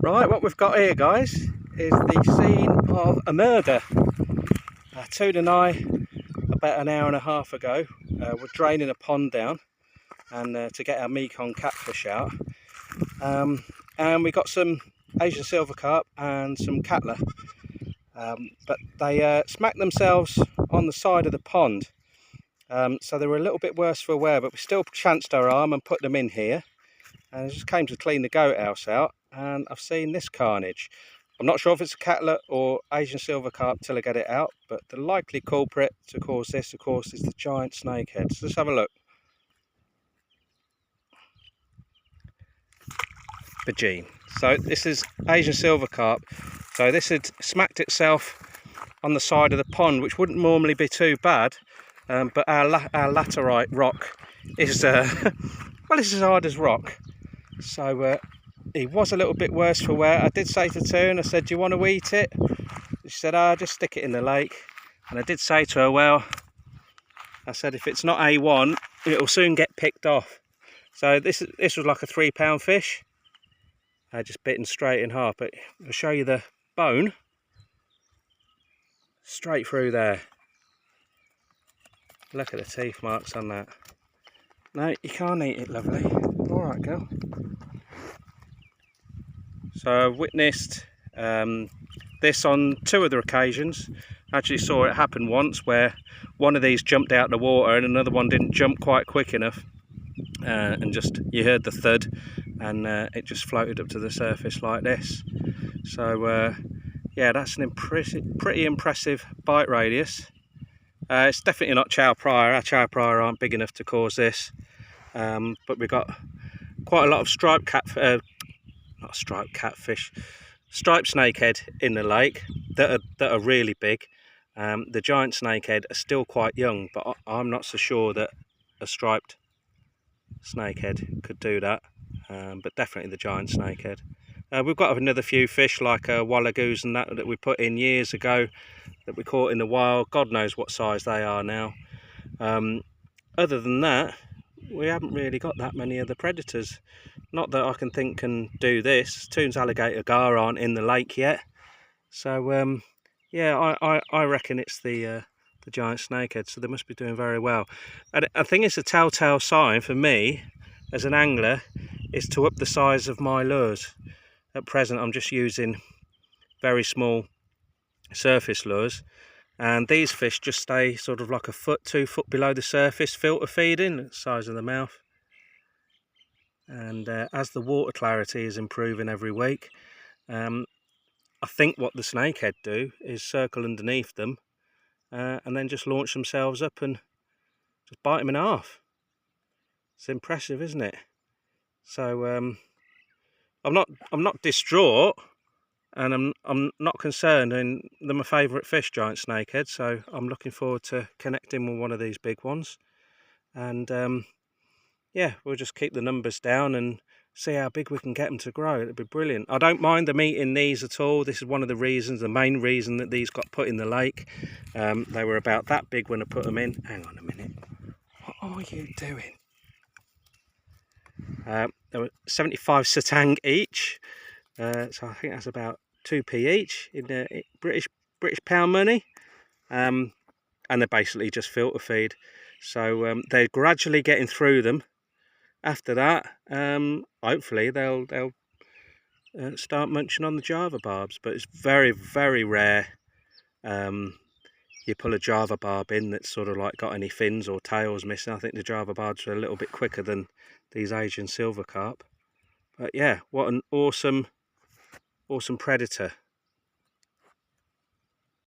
Right, what we've got here, guys, is the scene of a murder. Toon and I, about an hour and a half ago, were draining a pond down and to get our Mekong catfish out. And we got some Asian silver carp and some catler. But they smacked themselves on the side of the pond. So they were a little bit worse for wear, but we still chanced our arm and put them in here. And I just came to clean the goat house out, and I've seen this carnage. I'm not sure if it's a catlet or Asian silver carp till I get it out, but the likely culprit to cause this, of course, is the giant snakehead. So let's have a look. Bajeen. So this is Asian silver carp. So this had smacked itself on the side of the pond, which wouldn't normally be too bad, but our laterite rock is well, it's as hard as rock. So he was a little bit worse for wear. I did say to Toon, I said, do you want to eat it? She said, just stick it in the lake. And I did say to her, well, I said, if it's not A1, it'll soon get picked off. So this was like a 3-pound fish. I just bitten straight in half, but I'll show you the bone. Straight through there. Look at the teeth marks on that. No, you can't eat it, lovely. All right, girl. So I've witnessed this on 2 other occasions. Actually saw it happen once where one of these jumped out of the water and another one didn't jump quite quick enough, and just you heard the thud, and it just floated up to the surface like this. So yeah, that's an pretty impressive bite radius. It's definitely not chow prior. Our chow prior aren't big enough to cause this, but we've got quite a lot of striped snakehead in the lake that are really big. The giant snakehead are still quite young, but I'm not so sure that a striped snakehead could do that, but definitely the giant snakehead. We've got another few fish like wallagoos and that we put in years ago that we caught in the wild. God knows what size they are now. Other than that, we haven't really got that many other predators. Not that I can think can do this. Toon's alligator gar aren't in the lake yet. So yeah, I reckon it's the giant snakehead, so they must be doing very well. And I think it's a telltale sign for me as an angler is to up the size of my lures. At present I'm just using very small surface lures, and these fish just stay sort of like a foot, 2 foot below the surface, filter feeding, the size of the mouth. And as the water clarity is improving every week, I think what the snakehead do is circle underneath them and then just launch themselves up and just bite them in half. It's impressive, isn't it? So I'm not distraught, and I'm not concerned, and they're my favourite fish, giant snakehead, so I'm looking forward to connecting with one of these big ones. And yeah, we'll just keep the numbers down and see how big we can get them to grow. It'd be brilliant. I don't mind them eating these at all. This is one of the reasons, the main reason that these got put in the lake. They were about that big when I put them in. Hang on a minute. What are you doing? They were 75 satang each. So I think that's about 2p each in British pound money. And they're basically just filter feed. So they're gradually getting through them. After that, hopefully they'll start munching on the Java barbs, but it's very, very rare you pull a Java barb in that's sort of like got any fins or tails missing. I think the Java barbs are a little bit quicker than these Asian silver carp. But yeah, what an awesome predator.